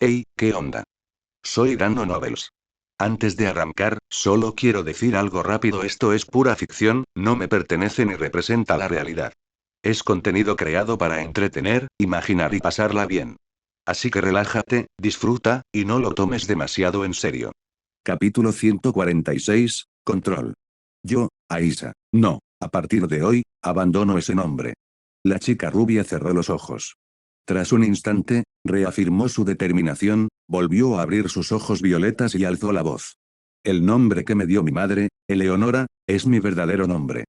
Hey, ¿qué onda? Soy Dano Novels. Antes de arrancar, solo quiero decir algo rápido: esto es pura ficción, no me pertenece ni representa la realidad. Es contenido creado para entretener, imaginar y pasarla bien. Así que relájate, disfruta, y no lo tomes demasiado en serio. Capítulo 146, Control. Yo, Aisa. No, a partir de hoy, abandono ese nombre. La chica rubia cerró los ojos. Tras un instante, reafirmó su determinación, volvió a abrir sus ojos violetas y alzó la voz. El nombre que me dio mi madre, Eleonora, es mi verdadero nombre.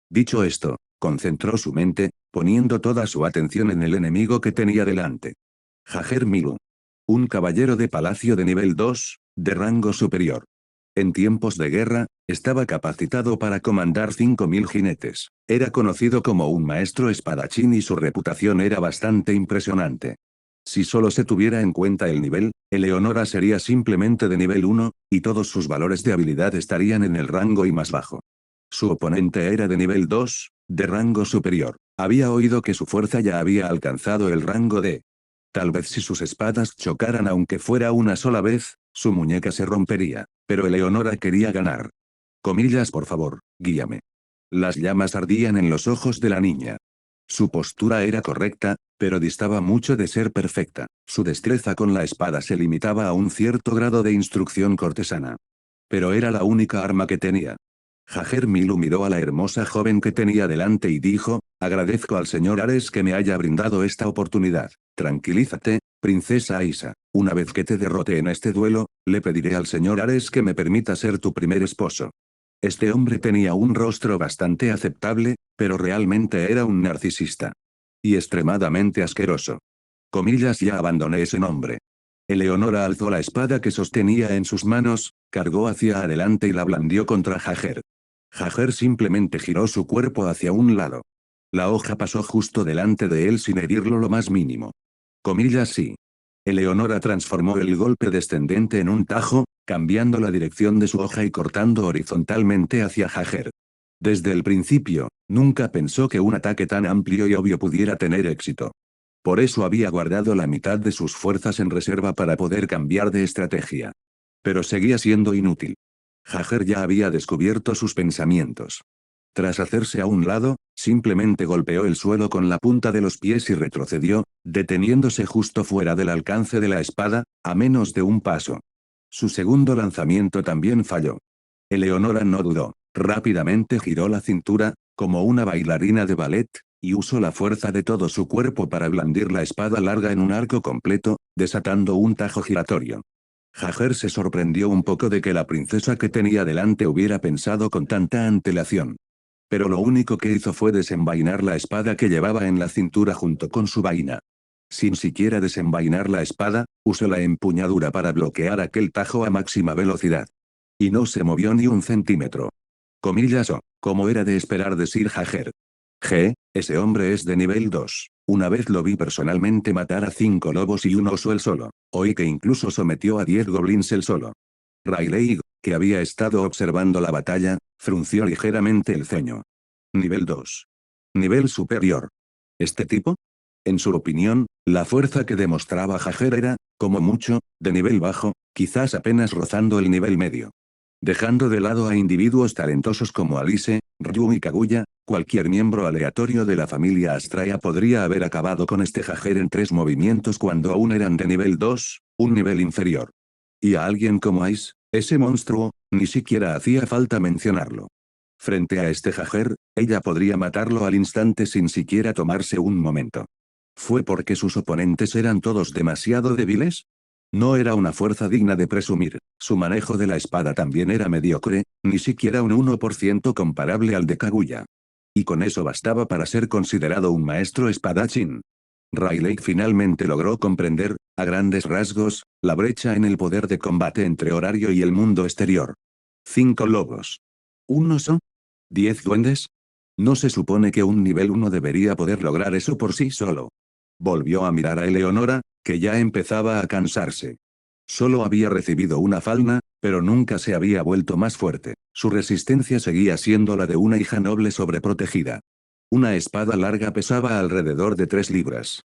Dicho esto, concentró su mente, poniendo toda su atención en el enemigo que tenía delante. Jaher Milu. Un caballero de palacio de nivel 2, de rango superior. En tiempos de guerra, estaba capacitado para comandar 5.000 jinetes. Era conocido como un maestro espadachín y su reputación era bastante impresionante. Si solo se tuviera en cuenta el nivel, Eleonora sería simplemente de nivel 1, y todos sus valores de habilidad estarían en el rango y más bajo. Su oponente era de nivel 2, de rango superior. Había oído que su fuerza ya había alcanzado el rango de. Tal vez si sus espadas chocaran aunque fuera una sola vez, su muñeca se rompería. Pero Eleonora quería ganar. Comillas, por favor, guíame. Las llamas ardían en los ojos de la niña. Su postura era correcta, pero distaba mucho de ser perfecta. Su destreza con la espada se limitaba a un cierto grado de instrucción cortesana. Pero era la única arma que tenía. Jaher Milu miró a la hermosa joven que tenía delante y dijo: agradezco al señor Ares que me haya brindado esta oportunidad. Tranquilízate, princesa Aisa. Una vez que te derrote en este duelo, le pediré al señor Ares que me permita ser tu primer esposo. Este hombre tenía un rostro bastante aceptable, pero realmente era un narcisista. Y extremadamente asqueroso. Comillas, ya abandoné ese nombre. Eleonora alzó la espada que sostenía en sus manos, cargó hacia adelante y la blandió contra Jaher. Jaher simplemente giró su cuerpo hacia un lado. La hoja pasó justo delante de él sin herirlo lo más mínimo. Comillas, sí. Eleonora transformó el golpe descendente en un tajo, cambiando la dirección de su hoja y cortando horizontalmente hacia Jaher. Desde el principio, nunca pensó que un ataque tan amplio y obvio pudiera tener éxito. Por eso había guardado la mitad de sus fuerzas en reserva para poder cambiar de estrategia. Pero seguía siendo inútil. Jaher ya había descubierto sus pensamientos. Tras hacerse a un lado, simplemente golpeó el suelo con la punta de los pies y retrocedió, deteniéndose justo fuera del alcance de la espada, a menos de un paso. Su segundo lanzamiento también falló. Eleonora no dudó, rápidamente giró la cintura, como una bailarina de ballet, y usó la fuerza de todo su cuerpo para blandir la espada larga en un arco completo, desatando un tajo giratorio. Jaher se sorprendió un poco de que la princesa que tenía delante hubiera pensado con tanta antelación. Pero lo único que hizo fue desenvainar la espada que llevaba en la cintura junto con su vaina. Sin siquiera desenvainar la espada, usó la empuñadura para bloquear aquel tajo a máxima velocidad. Y no se movió ni un centímetro. Comillas, o, como era de esperar decir Jaher. Ese hombre es de nivel 2. Una vez lo vi personalmente matar a 5 lobos y un oso él solo. Oí que incluso sometió a 10 goblins él solo. Rayleigh, que había estado observando la batalla, frunció ligeramente el ceño. Nivel 2. Nivel superior. ¿Este tipo? En su opinión, la fuerza que demostraba Jaher era, como mucho, de nivel bajo, quizás apenas rozando el nivel medio. Dejando de lado a individuos talentosos como Alice, Ryu y Kaguya, cualquier miembro aleatorio de la familia Astraea podría haber acabado con este Jaher en 3 movimientos cuando aún eran de nivel 2, un nivel inferior. Y a alguien como Ice, ese monstruo, ni siquiera hacía falta mencionarlo. Frente a este Jaher, ella podría matarlo al instante sin siquiera tomarse un momento. ¿Fue porque sus oponentes eran todos demasiado débiles? No era una fuerza digna de presumir, su manejo de la espada también era mediocre, ni siquiera un 1% comparable al de Kaguya. Y con eso bastaba para ser considerado un maestro espadachín. Rayleigh finalmente logró comprender, a grandes rasgos, la brecha en el poder de combate entre Horario y el mundo exterior. 5 lobos. ¿Un oso? ¿10 duendes? No se supone que un nivel 1 debería poder lograr eso por sí solo. Volvió a mirar a Eleonora, que ya empezaba a cansarse. Solo había recibido una falna, pero nunca se había vuelto más fuerte. Su resistencia seguía siendo la de una hija noble sobreprotegida. Una espada larga pesaba alrededor de 3 libras.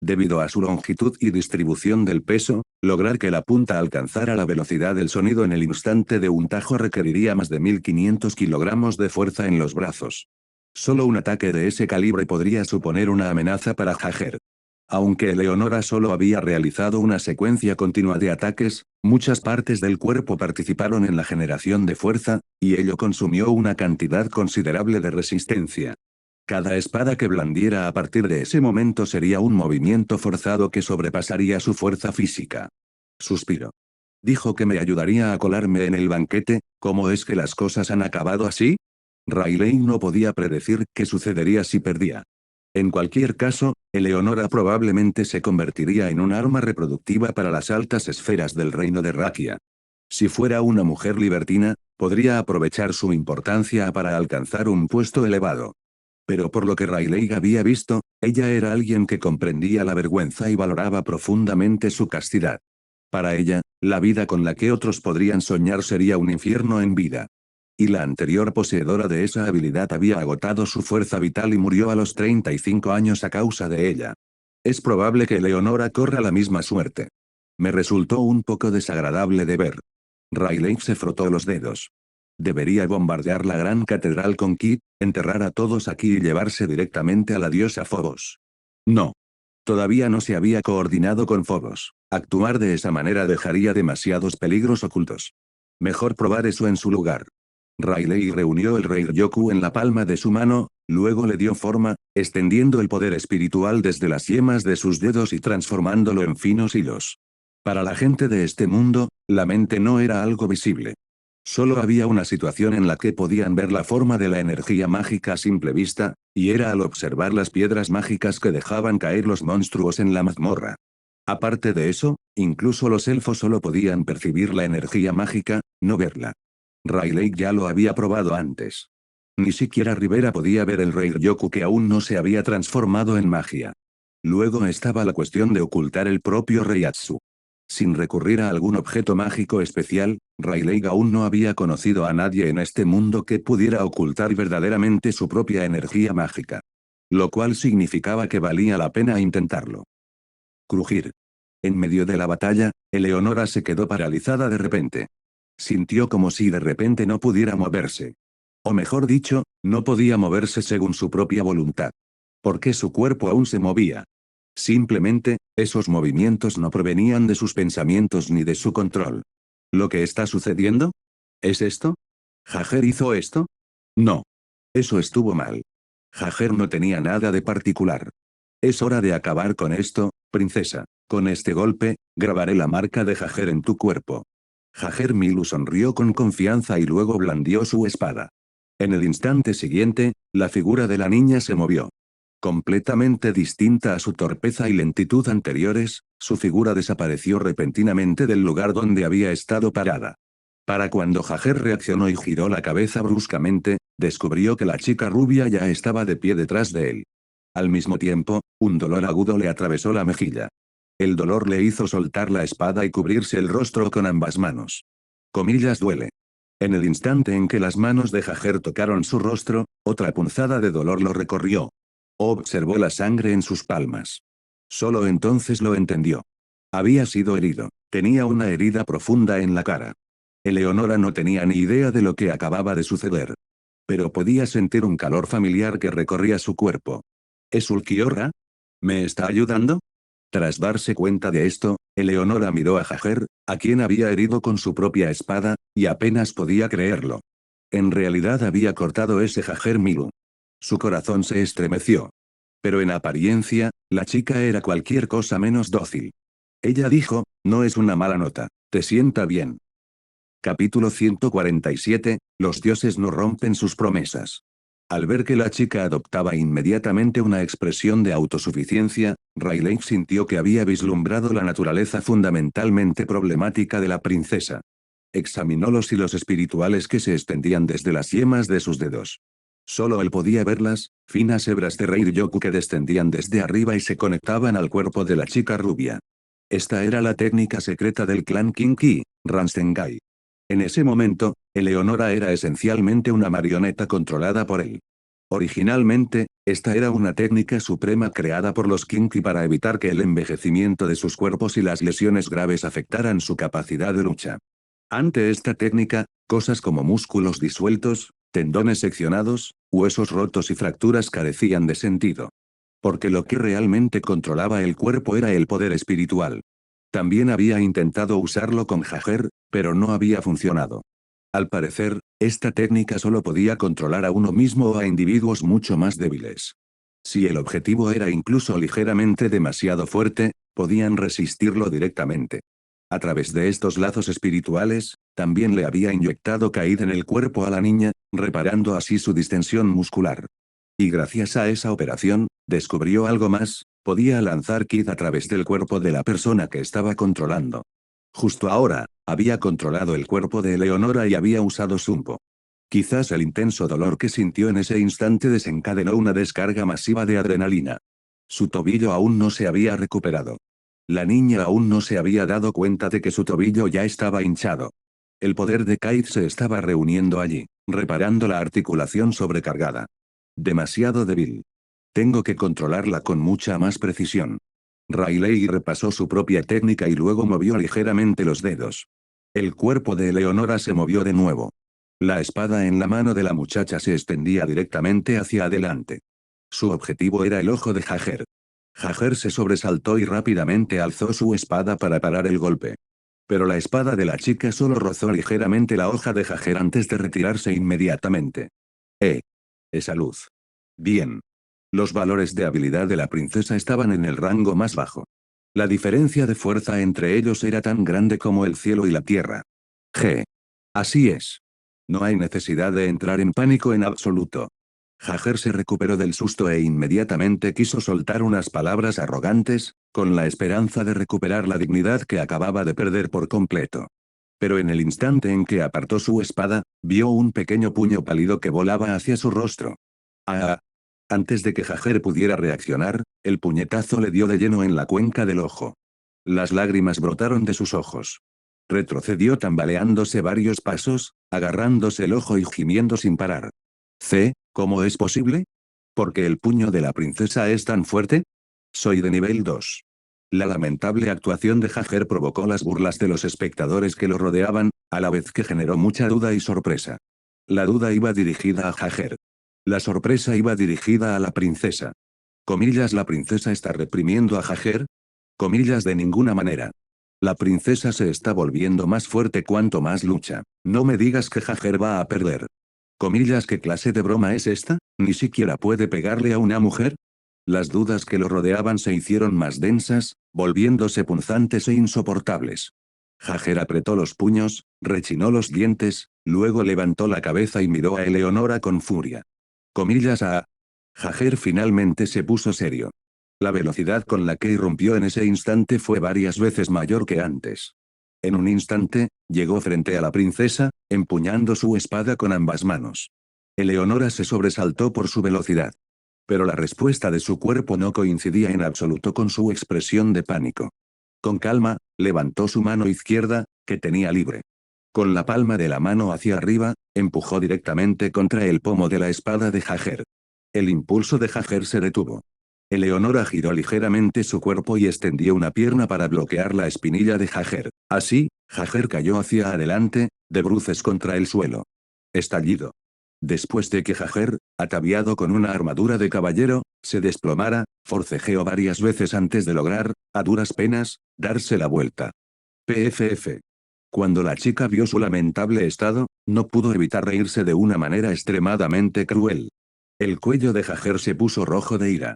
Debido a su longitud y distribución del peso, Lograr que la punta alcanzara la velocidad del sonido en el instante de un tajo requeriría más de 1500 kilogramos de fuerza en los brazos. Solo un ataque de ese calibre podría suponer una amenaza para Jaeger. Aunque Eleonora solo había realizado una secuencia continua de ataques, muchas partes del cuerpo participaron en la generación de fuerza, y ello consumió una cantidad considerable de resistencia. Cada espada que blandiera a partir de ese momento sería un movimiento forzado que sobrepasaría su fuerza física. Suspiró. Dijo que me ayudaría a colarme en el banquete. ¿Cómo es que las cosas han acabado así? Riley no podía predecir qué sucedería si perdía. En cualquier caso, Eleonora probablemente se convertiría en un arma reproductiva para las altas esferas del reino de Rakia. Si fuera una mujer libertina, podría aprovechar su importancia para alcanzar un puesto elevado. Pero por lo que Riley había visto, ella era alguien que comprendía la vergüenza y valoraba profundamente su castidad. Para ella, la vida con la que otros podrían soñar sería un infierno en vida. Y la anterior poseedora de esa habilidad había agotado su fuerza vital y murió a los 35 años a causa de ella. Es probable que Leonora corra la misma suerte. Me resultó un poco desagradable de ver. Riley se frotó los dedos. Debería bombardear la gran catedral con Ki, enterrar a todos aquí y llevarse directamente a la diosa Phobos. No. Todavía no se había coordinado con Phobos. Actuar de esa manera dejaría demasiados peligros ocultos. Mejor probar eso en su lugar. Riley reunió el Rei-Ryoku en la palma de su mano, luego le dio forma, extendiendo el poder espiritual desde las yemas de sus dedos y transformándolo en finos hilos. Para la gente de este mundo, la mente no era algo visible. Solo había una situación en la que podían ver la forma de la energía mágica a simple vista, y era al observar las piedras mágicas que dejaban caer los monstruos en la mazmorra. Aparte de eso, incluso los elfos solo podían percibir la energía mágica, no verla. Riley ya lo había probado antes. Ni siquiera Rivera podía ver el Rei-Ryoku que aún no se había transformado en magia. Luego estaba la cuestión de ocultar el propio Reiatsu. Sin recurrir a algún objeto mágico especial, Riley aún no había conocido a nadie en este mundo que pudiera ocultar verdaderamente su propia energía mágica. Lo cual significaba que valía la pena intentarlo. Crujir. En medio de la batalla, Eleonora se quedó paralizada de repente. Sintió como si de repente no pudiera moverse. O mejor dicho, no podía moverse según su propia voluntad. Porque su cuerpo aún se movía. Simplemente, esos movimientos no provenían de sus pensamientos ni de su control. ¿Lo que está sucediendo? ¿Es esto? ¿Jaeger hizo esto? No. Eso estuvo mal. Jaeger no tenía nada de particular. Es hora de acabar con esto, princesa. Con este golpe, grabaré la marca de Jaeger en tu cuerpo. Jaeger Milu sonrió con confianza y luego blandió su espada. En el instante siguiente, la figura de la niña se movió. Completamente distinta a su torpeza y lentitud anteriores, su figura desapareció repentinamente del lugar donde había estado parada. Para cuando Jaeger reaccionó y giró la cabeza bruscamente, descubrió que la chica rubia ya estaba de pie detrás de él. Al mismo tiempo, un dolor agudo le atravesó la mejilla. El dolor le hizo soltar la espada y cubrirse el rostro con ambas manos. Comillas duele. En el instante en que las manos de Jaeger tocaron su rostro, otra punzada de dolor lo recorrió. Observó la sangre en sus palmas. Solo entonces lo entendió. Había sido herido. Tenía una herida profunda en la cara. Eleonora no tenía ni idea de lo que acababa de suceder. Pero podía sentir un calor familiar que recorría su cuerpo. ¿Es Ulquiorra? ¿Me está ayudando? Tras darse cuenta de esto, Eleonora miró a Jaeger, a quien había herido con su propia espada, y apenas podía creerlo. En realidad había cortado ese Jaeger Milu. Su corazón se estremeció. Pero en apariencia, la chica era cualquier cosa menos dócil. Ella dijo, no es una mala nota, te sienta bien. Capítulo 147, los dioses no rompen sus promesas. Al ver que la chica adoptaba inmediatamente una expresión de autosuficiencia, Riley sintió que había vislumbrado la naturaleza fundamentalmente problemática de la princesa. Examinó los hilos espirituales que se extendían desde las yemas de sus dedos. Solo él podía verlas, finas hebras de Rei-Ryoku que descendían desde arriba y se conectaban al cuerpo de la chica rubia. Esta era la técnica secreta del clan Kinki, Ransengai. En ese momento, Eleonora era esencialmente una marioneta controlada por él. Originalmente, esta era una técnica suprema creada por los Kinky para evitar que el envejecimiento de sus cuerpos y las lesiones graves afectaran su capacidad de lucha. Ante esta técnica, cosas como músculos disueltos, tendones seccionados, huesos rotos y fracturas carecían de sentido. Porque lo que realmente controlaba el cuerpo era el poder espiritual. También había intentado usarlo con Jaeger, pero no había funcionado. Al parecer, esta técnica solo podía controlar a uno mismo o a individuos mucho más débiles. Si el objetivo era incluso ligeramente demasiado fuerte, podían resistirlo directamente. A través de estos lazos espirituales, también le había inyectado Kaid en el cuerpo a la niña, reparando así su distensión muscular. Y gracias a esa operación, descubrió algo más, podía lanzar Kid a través del cuerpo de la persona que estaba controlando. Justo ahora, había controlado el cuerpo de Eleonora y había usado Sumpo. Quizás el intenso dolor que sintió en ese instante desencadenó una descarga masiva de adrenalina. Su tobillo aún no se había recuperado. La niña aún no se había dado cuenta de que su tobillo ya estaba hinchado. El poder de Kaid se estaba reuniendo allí, reparando la articulación sobrecargada. Demasiado débil. Tengo que controlarla con mucha más precisión. Riley repasó su propia técnica y luego movió ligeramente los dedos. El cuerpo de Eleonora se movió de nuevo. La espada en la mano de la muchacha se extendía directamente hacia adelante. Su objetivo era el ojo de Jaeger. Jaeger se sobresaltó y rápidamente alzó su espada para parar el golpe. Pero la espada de la chica solo rozó ligeramente la hoja de Jaeger antes de retirarse inmediatamente. Esa luz. Bien. Los valores de habilidad de la princesa estaban en el rango más bajo. La diferencia de fuerza entre ellos era tan grande como el cielo y la tierra. Así es. No hay necesidad de entrar en pánico en absoluto. Jaeger se recuperó del susto e inmediatamente quiso soltar unas palabras arrogantes, con la esperanza de recuperar la dignidad que acababa de perder por completo. Pero en el instante en que apartó su espada, vio un pequeño puño pálido que volaba hacia su rostro. ¡Ah! Antes de que Jaeger pudiera reaccionar, el puñetazo le dio de lleno en la cuenca del ojo. Las lágrimas brotaron de sus ojos. Retrocedió tambaleándose varios pasos, agarrándose el ojo y gimiendo sin parar. ¿Cómo es posible? ¿Porque el puño de la princesa es tan fuerte? Soy de nivel 2. La lamentable actuación de Jaeger provocó las burlas de los espectadores que lo rodeaban, a la vez que generó mucha duda y sorpresa. La duda iba dirigida a Jaeger. La sorpresa iba dirigida a la princesa. Comillas, ¿la princesa está reprimiendo a Jaeger? Comillas, de ninguna manera. La princesa se está volviendo más fuerte cuanto más lucha. No me digas que Jaeger va a perder. Comillas, ¿qué clase de broma es esta? ¿Ni siquiera puede pegarle a una mujer? Las dudas que lo rodeaban se hicieron más densas, volviéndose punzantes e insoportables. Jaeger apretó los puños, rechinó los dientes, luego levantó la cabeza y miró a Eleonora con furia. Comillas a... Jaeger finalmente se puso serio. La velocidad con la que irrumpió en ese instante fue varias veces mayor que antes. En un instante, llegó frente a la princesa, empuñando su espada con ambas manos. Eleonora se sobresaltó por su velocidad. Pero la respuesta de su cuerpo no coincidía en absoluto con su expresión de pánico. Con calma, levantó su mano izquierda, que tenía libre. Con la palma de la mano hacia arriba, empujó directamente contra el pomo de la espada de Jaeger. El impulso de Jaeger se detuvo. Eleonora giró ligeramente su cuerpo y extendió una pierna para bloquear la espinilla de Jaeger. Así, Jaeger cayó hacia adelante, de bruces contra el suelo. Estallido. Después de que Jaeger, ataviado con una armadura de caballero, se desplomara, forcejeó varias veces antes de lograr, a duras penas, darse la vuelta. PFF. Cuando la chica vio su lamentable estado, no pudo evitar reírse de una manera extremadamente cruel. El cuello de Jaeger se puso rojo de ira.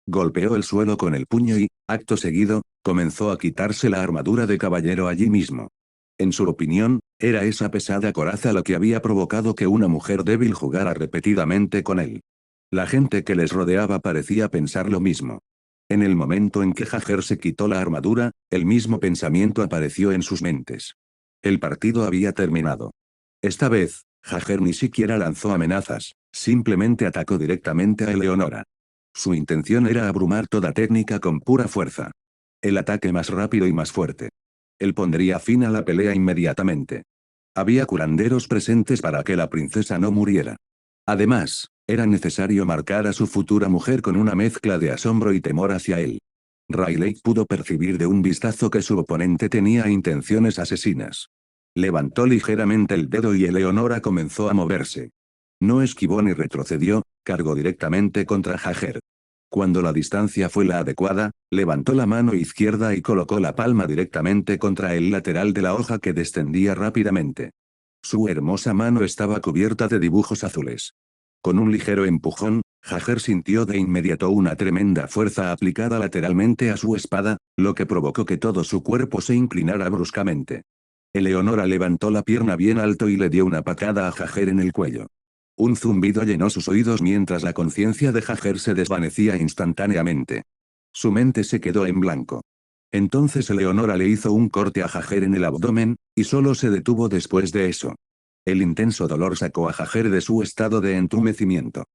Golpeó el suelo con el puño y, acto seguido, comenzó a quitarse la armadura de caballero allí mismo. En su opinión, era esa pesada coraza lo que había provocado que una mujer débil jugara repetidamente con él. La gente que les rodeaba parecía pensar lo mismo. En el momento en que Jaeger se quitó la armadura, el mismo pensamiento apareció en sus mentes. El partido había terminado. Esta vez, Jaeger ni siquiera lanzó amenazas, simplemente atacó directamente a Eleonora. Su intención era abrumar toda técnica con pura fuerza. El ataque más rápido y más fuerte. Él pondría fin a la pelea inmediatamente. Había curanderos presentes para que la princesa no muriera. Además, Era necesario marcar a su futura mujer con una mezcla de asombro y temor hacia él. Riley pudo percibir de un vistazo que su oponente tenía intenciones asesinas. Levantó ligeramente el dedo y Eleonora comenzó a moverse. No esquivó ni retrocedió, cargó directamente contra Jaeger. Cuando la distancia fue la adecuada, levantó la mano izquierda y colocó la palma directamente contra el lateral de la hoja que descendía rápidamente. Su hermosa mano estaba cubierta de dibujos azules. Con un ligero empujón, Jaeger sintió de inmediato una tremenda fuerza aplicada lateralmente a su espada, lo que provocó que todo su cuerpo se inclinara bruscamente. Eleonora levantó la pierna bien alto y le dio una patada a Jaeger en el cuello. Un zumbido llenó sus oídos mientras la conciencia de Jaeger se desvanecía instantáneamente. Su mente se quedó en blanco. Entonces Eleonora le hizo un corte a Jaeger en el abdomen, y solo se detuvo después de eso. El intenso dolor sacó a Jaeger de su estado de entumecimiento.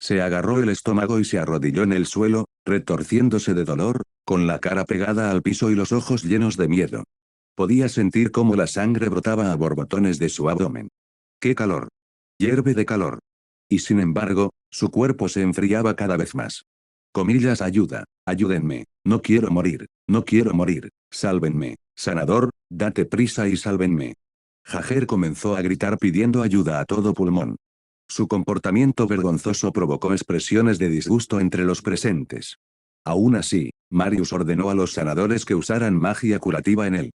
Se agarró el estómago y se arrodilló en el suelo, retorciéndose de dolor, con la cara pegada al piso y los ojos llenos de miedo. Podía sentir cómo la sangre brotaba a borbotones de su abdomen. ¡Qué calor! Hierve de calor. Y sin embargo, su cuerpo se enfriaba cada vez más. Comillas, ayuda, ayúdenme, no quiero morir, no quiero morir, sálvenme, sanador, date prisa y sálvenme. Jaeger comenzó a gritar pidiendo ayuda a todo pulmón. Su comportamiento vergonzoso provocó expresiones de disgusto entre los presentes. Aún así, Marius ordenó a los sanadores que usaran magia curativa en él.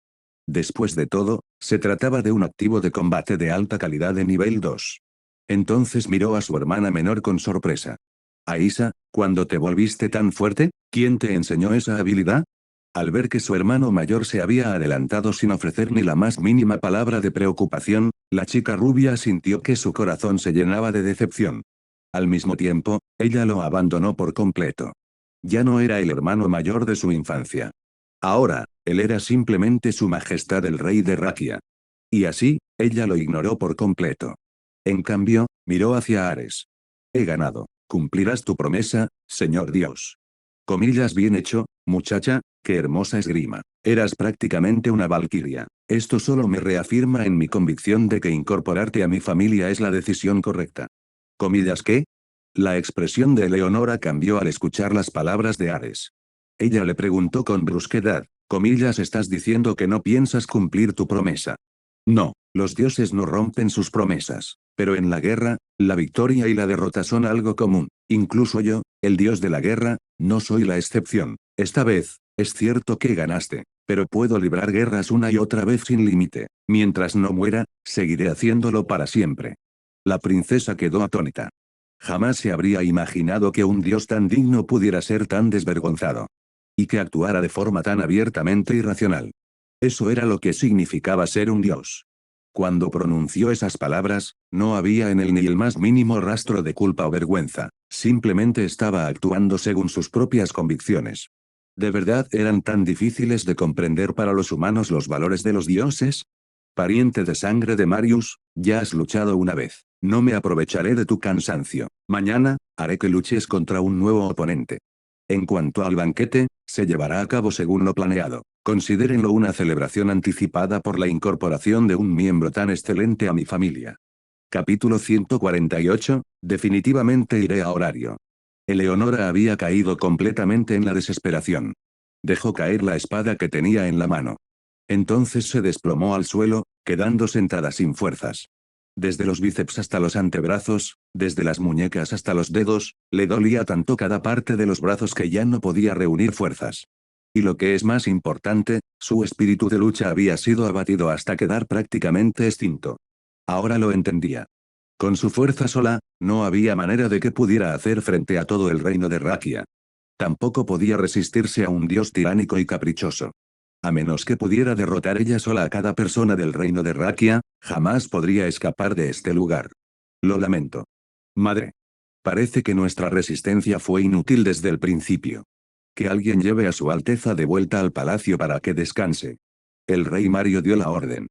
Después de todo, se trataba de un activo de combate de alta calidad de nivel 2. Entonces miró a su hermana menor con sorpresa. Aisa, ¿cuándo te volviste tan fuerte? ¿Quién te enseñó esa habilidad? Al ver que su hermano mayor se había adelantado sin ofrecer ni la más mínima palabra de preocupación, la chica rubia sintió que su corazón se llenaba de decepción. Al mismo tiempo, ella lo abandonó por completo. Ya no era el hermano mayor de su infancia. Ahora, él era simplemente su majestad el rey de Rakia. Y así, ella lo ignoró por completo. En cambio, miró hacia Ares. He ganado. Cumplirás tu promesa, señor Dios. Comillas, bien hecho, muchacha, qué hermosa esgrima. Eras prácticamente una valquiria. Esto solo me reafirma en mi convicción de que incorporarte a mi familia es la decisión correcta. Comillas, ¿qué? La expresión de Eleonora cambió al escuchar las palabras de Ares. Ella le preguntó con brusquedad, comillas, ¿estás diciendo que no piensas cumplir tu promesa? No, los dioses no rompen sus promesas, pero en la guerra, la victoria y la derrota son algo común. Incluso yo, el dios de la guerra, no soy la excepción. Esta vez, es cierto que ganaste, pero puedo librar guerras una y otra vez sin límite. Mientras no muera, seguiré haciéndolo para siempre. La princesa quedó atónita. Jamás se habría imaginado que un dios tan digno pudiera ser tan desvergonzado. Y que actuara de forma tan abiertamente irracional. Eso era lo que significaba ser un dios. Cuando pronunció esas palabras, no había en él ni el más mínimo rastro de culpa o vergüenza, simplemente estaba actuando según sus propias convicciones. ¿De verdad eran tan difíciles de comprender para los humanos los valores de los dioses? Pariente de sangre de Marius, ya has luchado una vez. No me aprovecharé de tu cansancio. Mañana, haré que luches contra un nuevo oponente. En cuanto al banquete, se llevará a cabo según lo planeado. Considérenlo una celebración anticipada por la incorporación de un miembro tan excelente a mi familia. Capítulo 148, definitivamente iré a horario. Eleonora había caído completamente en la desesperación. Dejó caer la espada que tenía en la mano. Entonces se desplomó al suelo, quedando sentada sin fuerzas. Desde los bíceps hasta los antebrazos, desde las muñecas hasta los dedos, le dolía tanto cada parte de los brazos que ya no podía reunir fuerzas. Y lo que es más importante, su espíritu de lucha había sido abatido hasta quedar prácticamente extinto. Ahora lo entendía. Con su fuerza sola, no había manera de que pudiera hacer frente a todo el reino de Rakia. Tampoco podía resistirse a un dios tiránico y caprichoso. A menos que pudiera derrotar ella sola a cada persona del reino de Rakia, jamás podría escapar de este lugar. Lo lamento. Madre. Parece que nuestra resistencia fue inútil desde el principio. Que alguien lleve a su Alteza de vuelta al palacio para que descanse. El rey Mario dio la orden.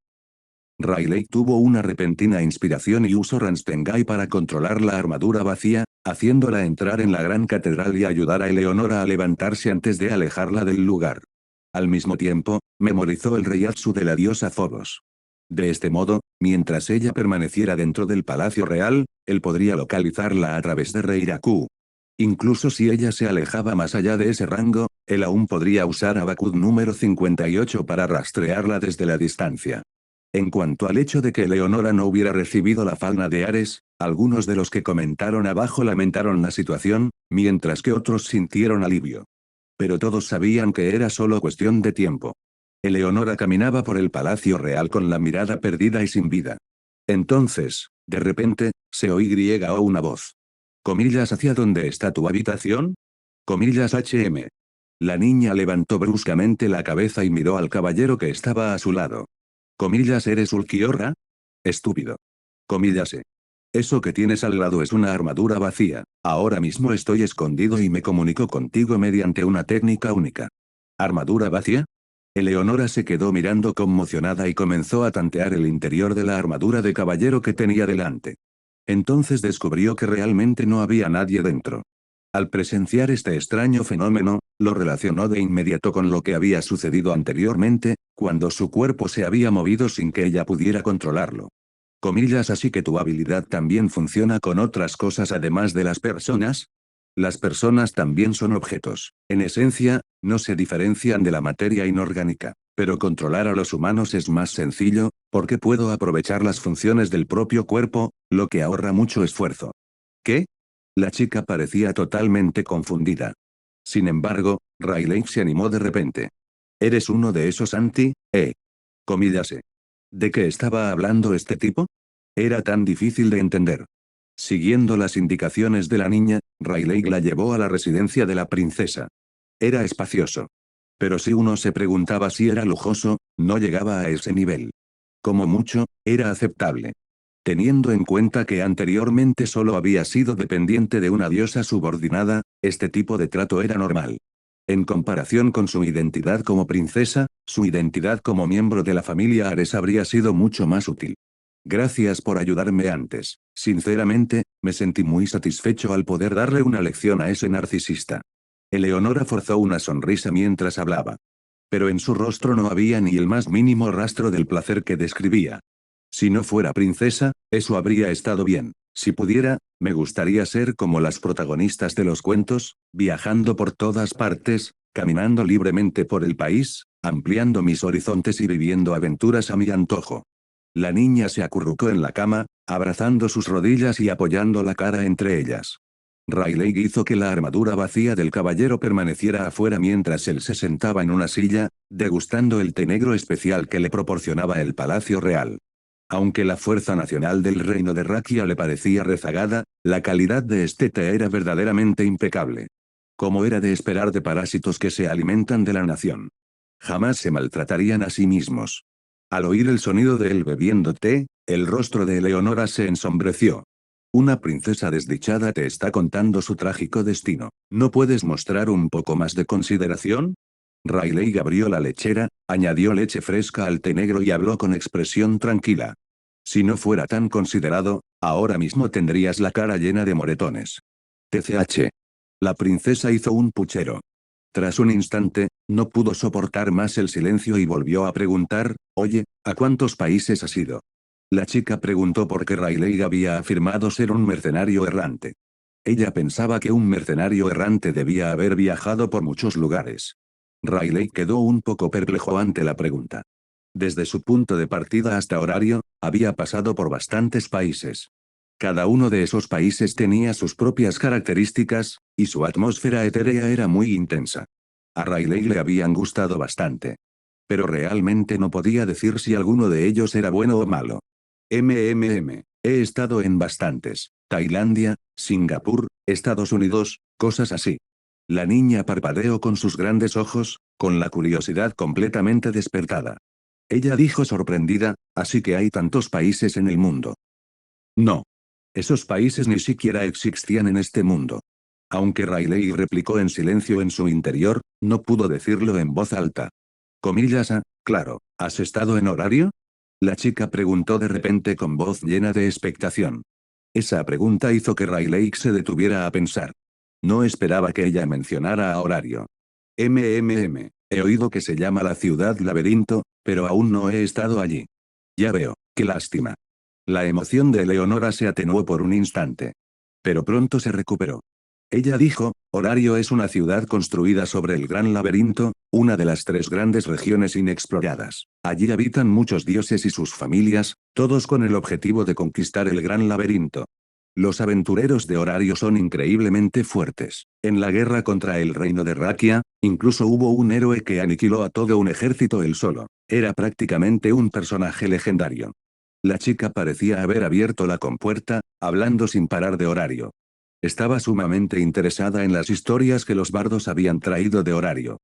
Riley tuvo una repentina inspiración y usó Ranstengai para controlar la armadura vacía, haciéndola entrar en la gran catedral y ayudar a Eleonora a levantarse antes de alejarla del lugar. Al mismo tiempo, memorizó el reiatsu de la diosa Phobos. De este modo, mientras ella permaneciera dentro del palacio real, Él podría localizarla a través de Reiraku. Incluso si ella se alejaba más allá de ese rango, él aún podría usar Abacud número 58 para rastrearla desde la distancia. En cuanto al hecho de que Leonora no hubiera recibido la falna de Ares, algunos de los que comentaron abajo lamentaron la situación, mientras que otros sintieron alivio. Pero todos sabían que era solo cuestión de tiempo. Eleonora caminaba por el palacio real con la mirada perdida y sin vida. Entonces, de repente, se oyó una voz. Comillas, ¿hacia dónde está tu habitación? Comillas, HM. La niña levantó bruscamente la cabeza y miró al caballero que estaba a su lado. Comillas, ¿eres Ulquiorra? Estúpido. Comillas, eso que tienes al lado es una armadura vacía. Ahora mismo estoy escondido y me comunico contigo mediante una técnica única. ¿Armadura vacía? Eleonora se quedó mirando conmocionada y comenzó a tantear el interior de la armadura de caballero que tenía delante. Entonces descubrió que realmente no había nadie dentro. Al presenciar este extraño fenómeno, lo relacionó de inmediato con lo que había sucedido anteriormente, cuando su cuerpo se había movido sin que ella pudiera controlarlo. Comillas, así que tu habilidad también funciona con otras cosas además de las personas. Las personas también son objetos. En esencia, no se diferencian de la materia inorgánica. Pero controlar a los humanos es más sencillo, porque puedo aprovechar las funciones del propio cuerpo, lo que ahorra mucho esfuerzo. ¿Qué? La chica parecía totalmente confundida. Sin embargo, Riley se animó de repente. ¿Eres uno de esos comillas, ¿De qué estaba hablando este tipo? Era tan difícil de entender. Siguiendo las indicaciones de la niña, Riley la llevó a la residencia de la princesa. Era espacioso. Pero si uno se preguntaba si era lujoso, no llegaba a ese nivel. Como mucho, era aceptable. Teniendo en cuenta que anteriormente solo había sido dependiente de una diosa subordinada, este tipo de trato era normal. En comparación con su identidad como princesa, su identidad como miembro de la familia Ares habría sido mucho más útil. Gracias por ayudarme antes. Sinceramente, me sentí muy satisfecho al poder darle una lección a ese narcisista. Eleonora forzó una sonrisa mientras hablaba. Pero en su rostro no había ni el más mínimo rastro del placer que describía. Si no fuera princesa, eso habría estado bien. Si pudiera, me gustaría ser como las protagonistas de los cuentos, viajando por todas partes, caminando libremente por el país, ampliando mis horizontes y viviendo aventuras a mi antojo. La niña se acurrucó en la cama, abrazando sus rodillas y apoyando la cara entre ellas. Riley hizo que la armadura vacía del caballero permaneciera afuera mientras él se sentaba en una silla, degustando el té negro especial que le proporcionaba el Palacio Real. Aunque la fuerza nacional del reino de Rakia le parecía rezagada, la calidad de este té era verdaderamente impecable. Como era de esperar de parásitos que se alimentan de la nación. Jamás se maltratarían a sí mismos. Al oír el sonido de él bebiendo té, el rostro de Eleonora se ensombreció. Una princesa desdichada te está contando su trágico destino. ¿No puedes mostrar un poco más de consideración? Riley abrió la lechera, añadió leche fresca al té negro y habló con expresión tranquila. Si no fuera tan considerado, ahora mismo tendrías la cara llena de moretones. TCH. La princesa hizo un puchero. Tras un instante, no pudo soportar más el silencio y volvió a preguntar, oye, ¿a cuántos países has ido? La chica preguntó por qué Riley había afirmado ser un mercenario errante. Ella pensaba que un mercenario errante debía haber viajado por muchos lugares. Riley quedó un poco perplejo ante la pregunta. Desde su punto de partida hasta horario, había pasado por bastantes países. Cada uno de esos países tenía sus propias características, y su atmósfera etérea era muy intensa. A Riley le habían gustado bastante. Pero realmente no podía decir si alguno de ellos era bueno o malo. He estado en bastantes. Tailandia, Singapur, Estados Unidos, cosas así. La niña parpadeó con sus grandes ojos, con la curiosidad completamente despertada. Ella dijo sorprendida, así que hay tantos países en el mundo. No. Esos países ni siquiera existían en este mundo. Aunque Riley replicó en silencio en su interior, no pudo decirlo en voz alta. Comillas, claro, ¿has estado en horario? La chica preguntó de repente con voz llena de expectación. Esa pregunta hizo que Riley se detuviera a pensar. No esperaba que ella mencionara a horario. He oído que se llama la ciudad laberinto, pero aún no he estado allí. Ya veo, qué lástima. La emoción de Eleonora se atenuó por un instante. Pero pronto se recuperó. Ella dijo, Horario es una ciudad construida sobre el Gran Laberinto, una de las 3 grandes regiones inexploradas. Allí habitan muchos dioses y sus familias, todos con el objetivo de conquistar el Gran Laberinto. Los aventureros de Horario son increíblemente fuertes. En la guerra contra el reino de Rakia, incluso hubo un héroe que aniquiló a todo un ejército él solo. Era prácticamente un personaje legendario. La chica parecía haber abierto la compuerta, hablando sin parar de Horario. Estaba sumamente interesada en las historias que los bardos habían traído de Horario.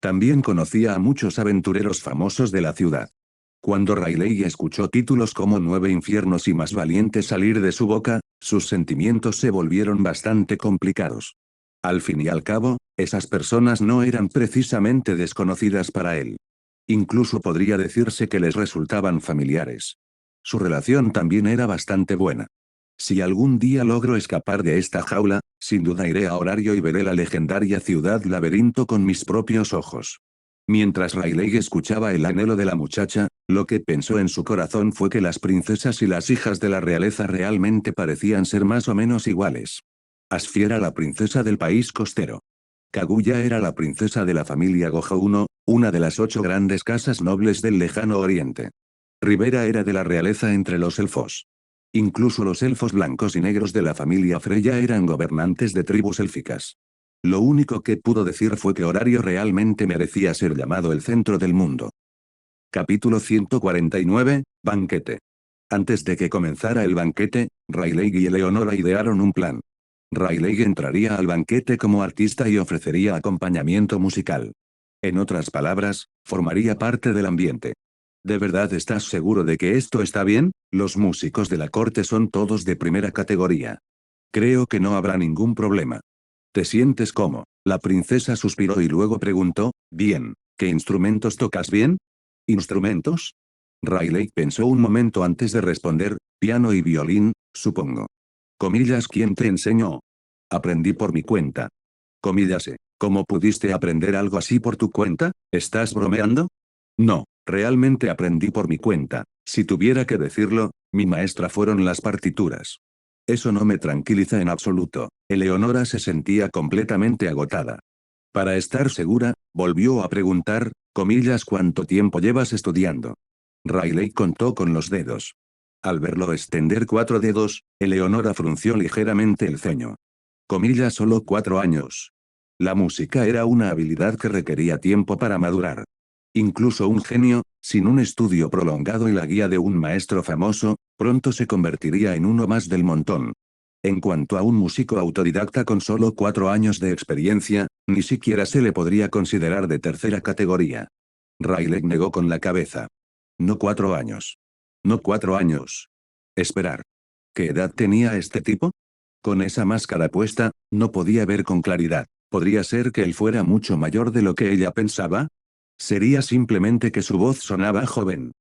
También conocía a muchos aventureros famosos de la ciudad. Cuando Riley escuchó títulos como 9 infiernos y más valientes salir de su boca, sus sentimientos se volvieron bastante complicados. Al fin y al cabo, esas personas no eran precisamente desconocidas para él. Incluso podría decirse que les resultaban familiares. Su relación también era bastante buena. Si algún día logro escapar de esta jaula, sin duda iré a Horario y veré la legendaria ciudad laberinto con mis propios ojos. Mientras Riley escuchaba el anhelo de la muchacha, lo que pensó en su corazón fue que las princesas y las hijas de la realeza realmente parecían ser más o menos iguales. Asfi era la princesa del país costero. Kaguya era la princesa de la familia Gojo I, una de las 8 grandes casas nobles del lejano oriente. Rivera era de la realeza entre los elfos. Incluso los elfos blancos y negros de la familia Freya eran gobernantes de tribus élficas. Lo único que pudo decir fue que Horario realmente merecía ser llamado el centro del mundo. Capítulo 149, Banquete. Antes de que comenzara el banquete, Riley y Eleonora idearon un plan. Riley entraría al banquete como artista y ofrecería acompañamiento musical. En otras palabras, formaría parte del ambiente. ¿De verdad estás seguro de que esto está bien? Los músicos de la corte son todos de primera categoría. Creo que no habrá ningún problema. ¿Te sientes cómo? La princesa suspiró y luego preguntó, bien, ¿qué instrumentos tocas bien? ¿Instrumentos? Riley pensó un momento antes de responder, piano y violín, supongo. Comillas, ¿quién te enseñó? Aprendí por mi cuenta. Comillas, ¿cómo pudiste aprender algo así por tu cuenta? ¿Estás bromeando? No, realmente aprendí por mi cuenta. Si tuviera que decirlo, mi maestra fueron las partituras. Eso no me tranquiliza en absoluto. Eleonora se sentía completamente agotada. Para estar segura, volvió a preguntar, comillas, ¿cuánto tiempo llevas estudiando? Riley contó con los dedos. Al verlo extender 4 dedos, Eleonora frunció ligeramente el ceño. Comillas, solo 4 años. La música era una habilidad que requería tiempo para madurar. Incluso un genio, sin un estudio prolongado y la guía de un maestro famoso, pronto se convertiría en uno más del montón. En cuanto a un músico autodidacta con solo 4 años de experiencia, ni siquiera se le podría considerar de tercera categoría. Riley negó con la cabeza. No 4 años. No 4 años. Esperar. ¿Qué edad tenía este tipo? Con esa máscara puesta, no podía ver con claridad. ¿Podría ser que él fuera mucho mayor de lo que ella pensaba? ¿Sería simplemente que su voz sonaba joven?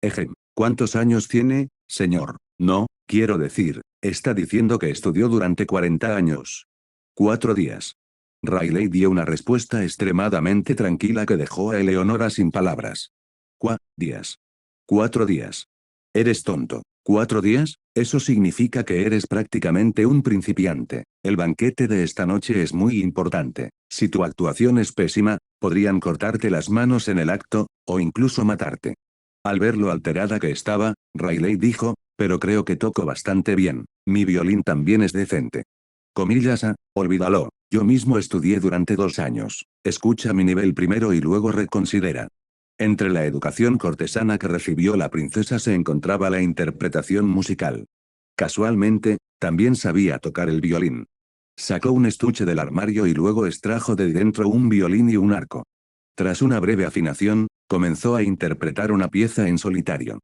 Ejem, ¿cuántos años tiene, señor? No, quiero decir, está diciendo que estudió durante 40 años. 4 días. Riley dio una respuesta extremadamente tranquila que dejó a Eleonora sin palabras. Días. 4 días. Eres tonto. 4 días, eso significa que eres prácticamente un principiante. El banquete de esta noche es muy importante. Si tu actuación es pésima, podrían cortarte las manos en el acto, o incluso matarte. Al ver lo alterada que estaba, Riley dijo, pero creo que toco bastante bien. Mi violín también es decente. Comillas, olvídalo. Yo mismo estudié durante 2 años. Escucha mi nivel primero y luego reconsidera. Entre la educación cortesana que recibió la princesa se encontraba la interpretación musical. Casualmente, también sabía tocar el violín. Sacó un estuche del armario y luego extrajo de dentro un violín y un arco. Tras una breve afinación, comenzó a interpretar una pieza en solitario.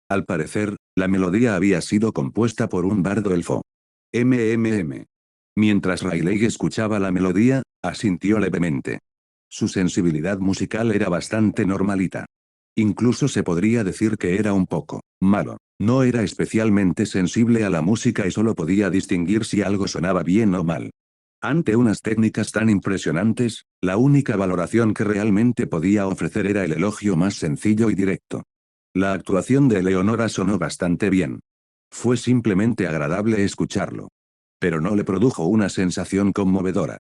Al parecer, la melodía había sido compuesta por un bardo elfo. MMM. Mientras Riley escuchaba la melodía, asintió levemente. Su sensibilidad musical era bastante normalita. Incluso se podría decir que era un poco malo. No era especialmente sensible a la música y solo podía distinguir si algo sonaba bien o mal. Ante unas técnicas tan impresionantes, la única valoración que realmente podía ofrecer era el elogio más sencillo y directo. La actuación de Eleonora sonó bastante bien. Fue simplemente agradable escucharlo. Pero no le produjo una sensación conmovedora.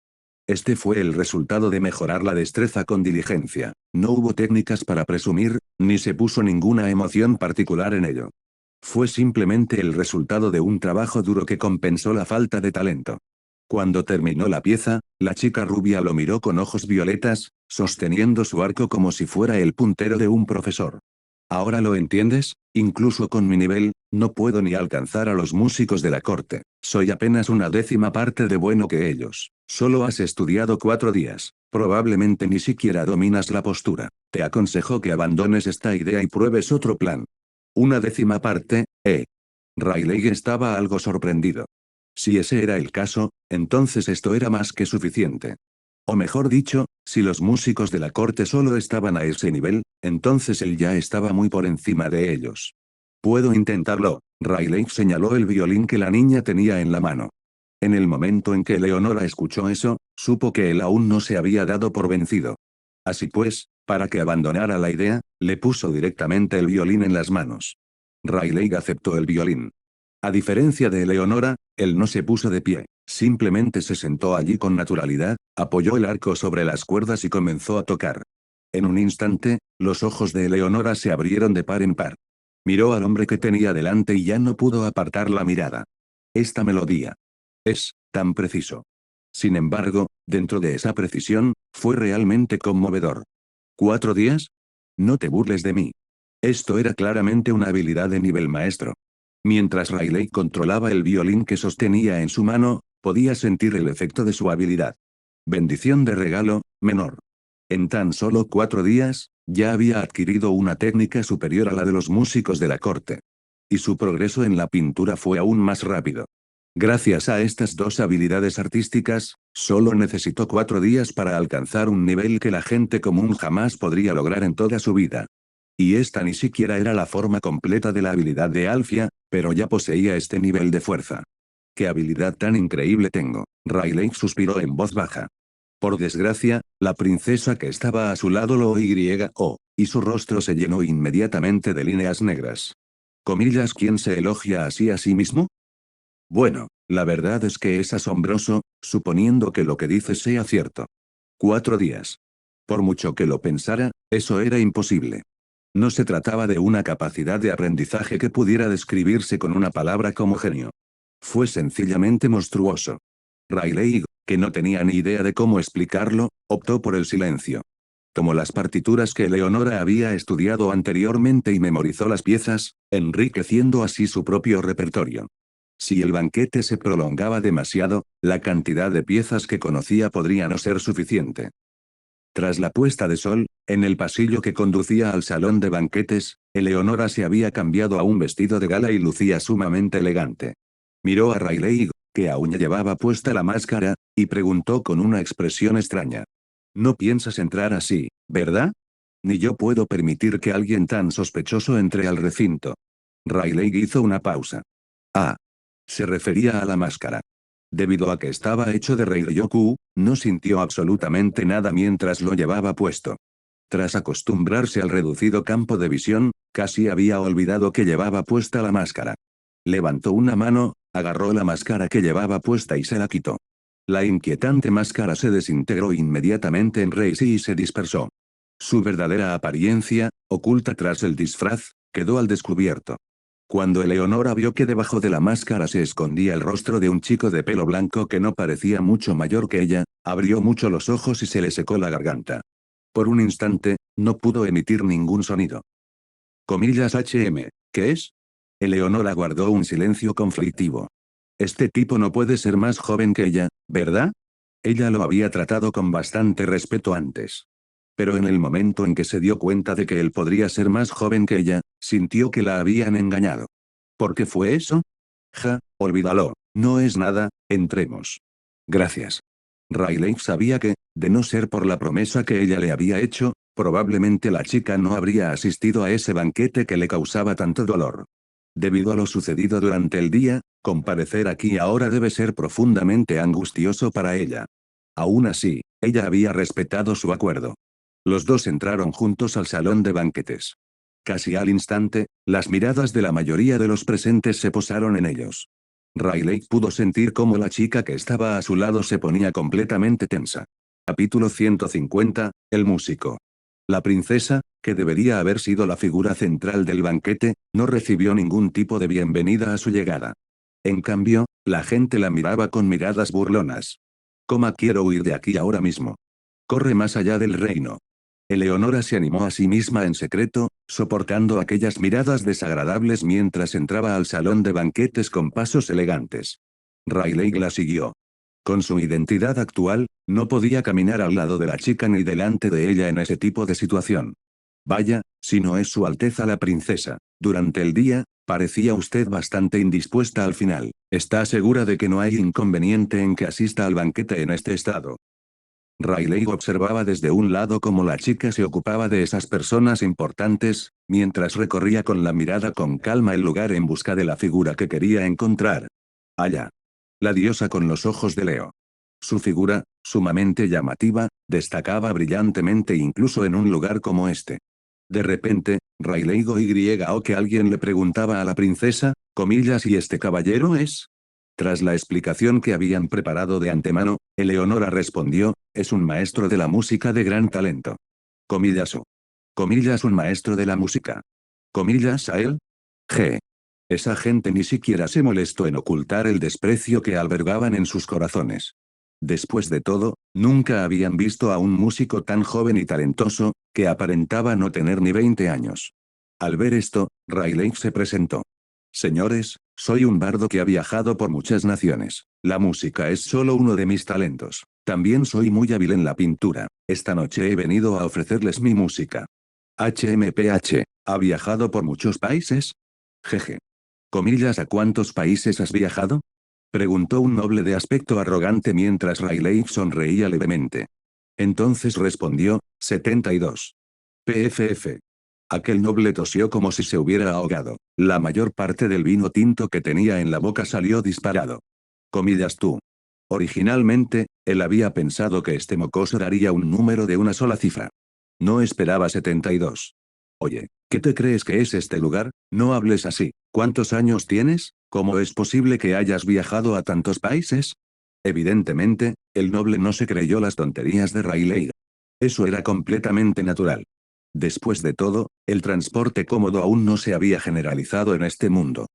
Este fue el resultado de mejorar la destreza con diligencia. No hubo técnicas para presumir, ni se puso ninguna emoción particular en ello. Fue simplemente el resultado de un trabajo duro que compensó la falta de talento. Cuando terminó la pieza, la chica rubia lo miró con ojos violetas, sosteniendo su arco como si fuera el puntero de un profesor. ¿Ahora lo entiendes? Incluso con mi nivel, no puedo ni alcanzar a los músicos de la corte. Soy apenas una décima parte de bueno que ellos. Solo has estudiado 4 días. Probablemente ni siquiera dominas la postura. Te aconsejo que abandones esta idea y pruebes otro plan. Una décima parte, ¿eh? Riley estaba algo sorprendido. Si ese era el caso, entonces esto era más que suficiente. O mejor dicho, si los músicos de la corte solo estaban a ese nivel, entonces él ya estaba muy por encima de ellos. Puedo intentarlo, Riley señaló el violín que la niña tenía en la mano. En el momento en que Leonora escuchó eso, supo que él aún no se había dado por vencido. Así pues, para que abandonara la idea, le puso directamente el violín en las manos. Riley aceptó el violín. A diferencia de Leonora, él no se puso de pie, simplemente se sentó allí con naturalidad, apoyó el arco sobre las cuerdas y comenzó a tocar. En un instante, los ojos de Leonora se abrieron de par en par. Miró al hombre que tenía delante y ya no pudo apartar la mirada. Esta melodía. Es tan preciso. Sin embargo, dentro de esa precisión, fue realmente conmovedor. ¿4 días? No te burles de mí. Esto era claramente una habilidad de nivel maestro. Mientras Riley controlaba el violín que sostenía en su mano, podía sentir el efecto de su habilidad. Bendición de regalo, menor. En tan solo 4 días, ya había adquirido una técnica superior a la de los músicos de la corte. Y su progreso en la pintura fue aún más rápido. Gracias a estas dos habilidades artísticas, solo necesitó 4 días para alcanzar un nivel que la gente común jamás podría lograr en toda su vida. Y esta ni siquiera era la forma completa de la habilidad de Alfia, pero ya poseía este nivel de fuerza. ¡Qué habilidad tan increíble tengo! Riley suspiró en voz baja. Por desgracia, la princesa que estaba a su lado lo oyó, y su rostro se llenó inmediatamente de líneas negras. Comillas, ¿quién se elogia así a sí mismo? Bueno, la verdad es que es asombroso, suponiendo que lo que dices sea cierto. 4 días. Por mucho que lo pensara, eso era imposible. No se trataba de una capacidad de aprendizaje que pudiera describirse con una palabra como genio. Fue sencillamente monstruoso. Riley, que no tenía ni idea de cómo explicarlo, optó por el silencio. Tomó las partituras que Leonora había estudiado anteriormente y memorizó las piezas, enriqueciendo así su propio repertorio. Si el banquete se prolongaba demasiado, la cantidad de piezas que conocía podría no ser suficiente. Tras la puesta de sol, en el pasillo que conducía al salón de banquetes, Eleonora se había cambiado a un vestido de gala y lucía sumamente elegante. Miró a Riley, que aún llevaba puesta la máscara, y preguntó con una expresión extraña. No piensas entrar así, ¿verdad? Ni yo puedo permitir que alguien tan sospechoso entre al recinto. Riley hizo una pausa. Ah. Se refería a la máscara. Debido a que estaba hecho de Ryoku, no sintió absolutamente nada mientras lo llevaba puesto. Tras acostumbrarse al reducido campo de visión, casi había olvidado que llevaba puesta la máscara. Levantó una mano, agarró la máscara que llevaba puesta y se la quitó. La inquietante máscara se desintegró inmediatamente en Reisi y se dispersó. Su verdadera apariencia, oculta tras el disfraz, quedó al descubierto. Cuando Eleonora vio que debajo de la máscara se escondía el rostro de un chico de pelo blanco que no parecía mucho mayor que ella, abrió mucho los ojos y se le secó la garganta. Por un instante, no pudo emitir ningún sonido. Comillas HM, ¿qué es? Eleonora guardó un silencio conflictivo. Este tipo no puede ser más joven que ella, ¿verdad? Ella lo había tratado con bastante respeto antes. Pero en el momento en que se dio cuenta de que él podría ser más joven que ella, sintió que la habían engañado. ¿Por qué fue eso? Ja, olvídalo, no es nada, entremos. Gracias. Riley sabía que, de no ser por la promesa que ella le había hecho, probablemente la chica no habría asistido a ese banquete que le causaba tanto dolor. Debido a lo sucedido durante el día, comparecer aquí ahora debe ser profundamente angustioso para ella. Aún así, ella había respetado su acuerdo. Los dos entraron juntos al salón de banquetes. Casi al instante, las miradas de la mayoría de los presentes se posaron en ellos. Riley pudo sentir cómo la chica que estaba a su lado se ponía completamente tensa. Capítulo 150, el músico. La princesa, que debería haber sido la figura central del banquete, no recibió ningún tipo de bienvenida a su llegada. En cambio, la gente la miraba con miradas burlonas. Coma, quiero huir de aquí ahora mismo. Corre más allá del reino. Eleonora se animó a sí misma en secreto, soportando aquellas miradas desagradables mientras entraba al salón de banquetes con pasos elegantes. Riley la siguió. Con su identidad actual, no podía caminar al lado de la chica ni delante de ella en ese tipo de situación. Vaya, si no es Su Alteza la princesa. Durante el día, parecía usted bastante indispuesta al final. ¿Está segura de que no hay inconveniente en que asista al banquete en este estado? Riley observaba desde un lado cómo la chica se ocupaba de esas personas importantes, mientras recorría con la mirada con calma el lugar en busca de la figura que quería encontrar. Allá. La diosa con los ojos de Leo. Su figura, sumamente llamativa, destacaba brillantemente incluso en un lugar como este. De repente, Riley o que alguien le preguntaba a la princesa, comillas, ¿y este caballero es? Tras la explicación que habían preparado de antemano, Eleonora respondió, es un maestro de la música de gran talento. Comillas, comillas, un maestro de la música. Comillas, a él. G. Esa gente ni siquiera se molestó en ocultar el desprecio que albergaban en sus corazones. Después de todo, nunca habían visto a un músico tan joven y talentoso, que aparentaba no tener ni 20 años. Al ver esto, Riley se presentó. Señores, soy un bardo que ha viajado por muchas naciones. La música es solo uno de mis talentos. También soy muy hábil en la pintura. Esta noche he venido a ofrecerles mi música. HMPH, ¿ha viajado por muchos países? Jeje. Comillas, ¿a cuántos países has viajado? Preguntó un noble de aspecto arrogante mientras Riley sonreía levemente. Entonces respondió, 72. PFF. Aquel noble tosió como si se hubiera ahogado. La mayor parte del vino tinto que tenía en la boca salió disparado. Comillas tú. Originalmente, él había pensado que este mocoso daría un número de una sola cifra. No esperaba 72. Oye, ¿qué te crees que es este lugar? No hables así. ¿Cuántos años tienes? ¿Cómo es posible que hayas viajado a tantos países? Evidentemente, el noble no se creyó las tonterías de Riley. Eso era completamente natural. Después de todo, el transporte cómodo aún no se había generalizado en este mundo.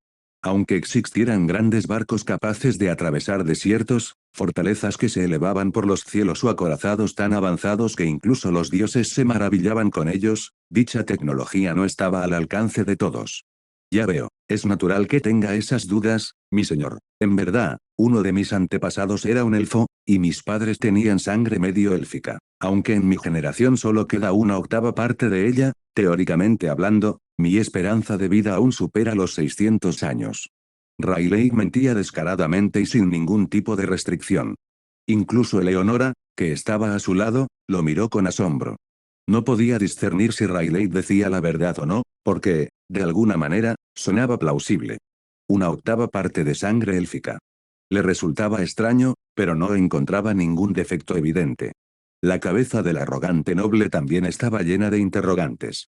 Aunque existieran grandes barcos capaces de atravesar desiertos, fortalezas que se elevaban por los cielos o acorazados tan avanzados que incluso los dioses se maravillaban con ellos, dicha tecnología no estaba al alcance de todos. Ya veo, es natural que tenga esas dudas, mi señor. En verdad, uno de mis antepasados era un elfo, y mis padres tenían sangre medio élfica. Aunque en mi generación solo queda una octava parte de ella, teóricamente hablando, mi esperanza de vida aún supera los 600 años. Riley mentía descaradamente y sin ningún tipo de restricción. Incluso Eleonora, que estaba a su lado, lo miró con asombro. No podía discernir si Riley decía la verdad o no, porque, de alguna manera, sonaba plausible. Una octava parte de sangre élfica. Le resultaba extraño, pero no encontraba ningún defecto evidente. La cabeza del arrogante noble también estaba llena de interrogantes.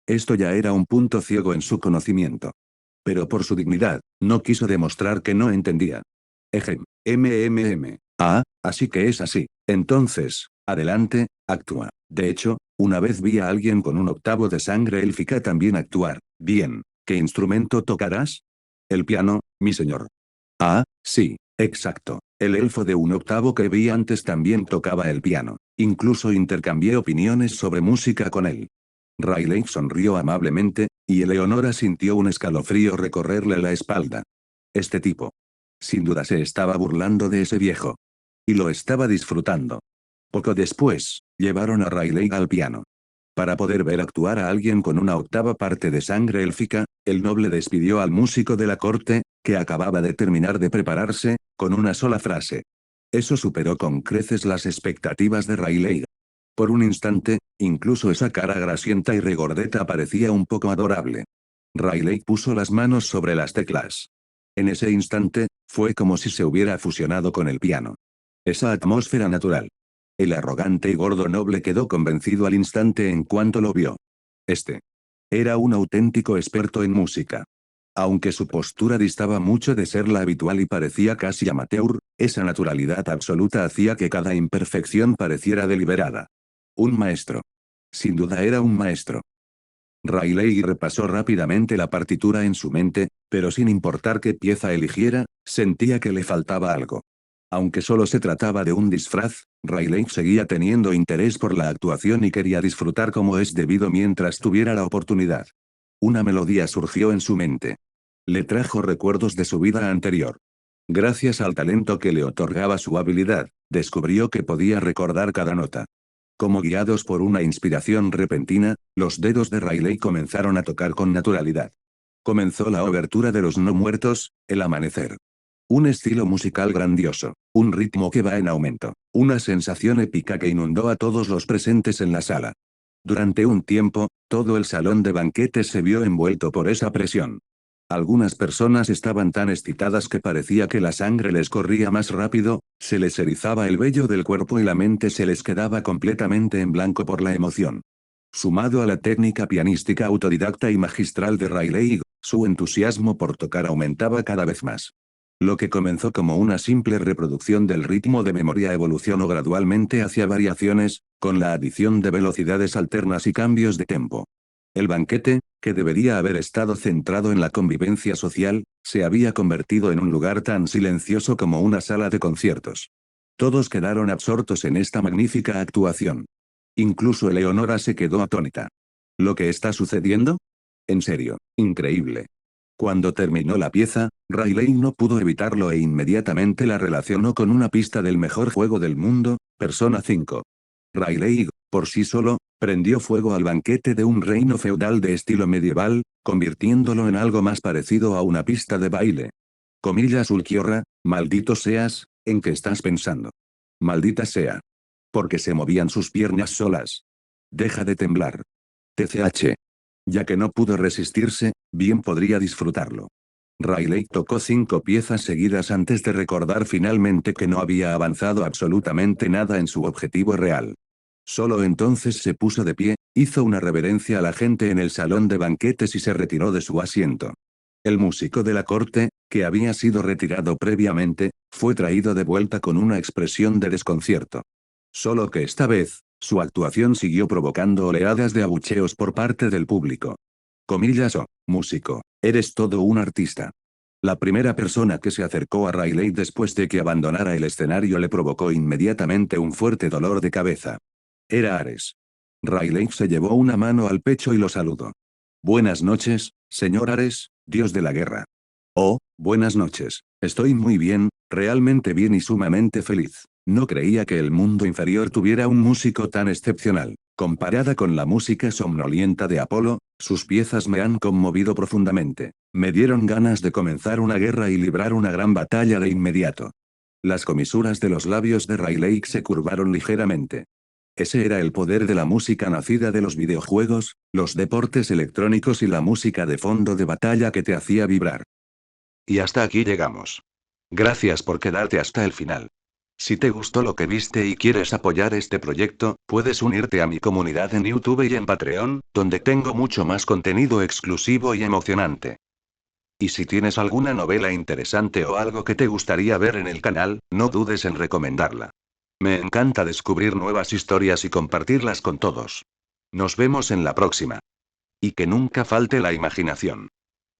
Esto ya era un punto ciego en su conocimiento. Pero por su dignidad, no quiso demostrar que no entendía. Ejem, Ah, así que es así. Entonces, adelante, actúa. De hecho, una vez vi a alguien con un octavo de sangre élfica también actuar. Bien, ¿qué instrumento tocarás? El piano, mi señor. Ah, sí, exacto. El elfo de un octavo que vi antes también tocaba el piano. Incluso intercambié opiniones sobre música con él. Riley sonrió amablemente, y Eleonora sintió un escalofrío recorrerle la espalda. Este tipo. Sin duda se estaba burlando de ese viejo. Y lo estaba disfrutando. Poco después, llevaron a Riley al piano. Para poder ver actuar a alguien con una octava parte de sangre élfica, el noble despidió al músico de la corte, que acababa de terminar de prepararse, con una sola frase. Eso superó con creces las expectativas de Riley. Por un instante, incluso esa cara grasienta y regordeta parecía un poco adorable. Riley puso las manos sobre las teclas. En ese instante, fue como si se hubiera fusionado con el piano. Esa atmósfera natural. El arrogante y gordo noble quedó convencido al instante en cuanto lo vio. Este Era un auténtico experto en música. Aunque su postura distaba mucho de ser la habitual y parecía casi amateur, esa naturalidad absoluta hacía que cada imperfección pareciera deliberada. Un maestro. Sin duda era un maestro. Riley repasó rápidamente la partitura en su mente, pero sin importar qué pieza eligiera, sentía que le faltaba algo. Aunque solo se trataba de un disfraz, Riley seguía teniendo interés por la actuación y quería disfrutar como es debido mientras tuviera la oportunidad. Una melodía surgió en su mente. Le trajo recuerdos de su vida anterior. Gracias al talento que le otorgaba su habilidad, descubrió que podía recordar cada nota. Como guiados por una inspiración repentina, los dedos de Riley comenzaron a tocar con naturalidad. Comenzó la obertura de Los No Muertos, El Amanecer. Un estilo musical grandioso, un ritmo que va en aumento, una sensación épica que inundó a todos los presentes en la sala. Durante un tiempo, todo el salón de banquetes se vio envuelto por esa presión. Algunas personas estaban tan excitadas que parecía que la sangre les corría más rápido, se les erizaba el vello del cuerpo y la mente se les quedaba completamente en blanco por la emoción. Sumado a la técnica pianística autodidacta y magistral de Riley, su entusiasmo por tocar aumentaba cada vez más. Lo que comenzó como una simple reproducción del ritmo de memoria evolucionó gradualmente hacia variaciones, con la adición de velocidades alternas y cambios de tempo. El banquete, que debería haber estado centrado en la convivencia social, se había convertido en un lugar tan silencioso como una sala de conciertos. Todos quedaron absortos en esta magnífica actuación. Incluso Eleonora se quedó atónita. ¿Lo que está sucediendo? En serio, increíble. Cuando terminó la pieza, Riley no pudo evitarlo e inmediatamente la relacionó con una pista del mejor juego del mundo, Persona 5. Riley, por sí solo, prendió fuego al banquete de un reino feudal de estilo medieval, convirtiéndolo en algo más parecido a una pista de baile. Comillas Ulquiorra, maldito seas, ¿en qué estás pensando? Maldita sea. Porque se movían sus piernas solas. Deja de temblar. TCH. Ya que no pudo resistirse, bien podría disfrutarlo. Riley tocó 5 piezas seguidas antes de recordar finalmente que no había avanzado absolutamente nada en su objetivo real. Solo entonces se puso de pie, hizo una reverencia a la gente en el salón de banquetes y se retiró de su asiento. El músico de la corte, que había sido retirado previamente, fue traído de vuelta con una expresión de desconcierto. Solo que esta vez, su actuación siguió provocando oleadas de abucheos por parte del público. Comillas músico, eres todo un artista. La primera persona que se acercó a Riley después de que abandonara el escenario le provocó inmediatamente un fuerte dolor de cabeza. Era Ares. Riley se llevó una mano al pecho y lo saludó. Buenas noches, señor Ares, dios de la guerra. Oh, buenas noches, estoy muy bien, realmente bien y sumamente feliz. No creía que el mundo inferior tuviera un músico tan excepcional. Comparada con la música somnolienta de Apolo, sus piezas me han conmovido profundamente. Me dieron ganas de comenzar una guerra y librar una gran batalla de inmediato. Las comisuras de los labios de Riley se curvaron ligeramente. Ese era el poder de la música nacida de los videojuegos, los deportes electrónicos y la música de fondo de batalla que te hacía vibrar. Y hasta aquí llegamos. Gracias por quedarte hasta el final. Si te gustó lo que viste y quieres apoyar este proyecto, puedes unirte a mi comunidad en YouTube y en Patreon, donde tengo mucho más contenido exclusivo y emocionante. Y si tienes alguna novela interesante o algo que te gustaría ver en el canal, no dudes en recomendarla. Me encanta descubrir nuevas historias y compartirlas con todos. Nos vemos en la próxima. Y que nunca falte la imaginación.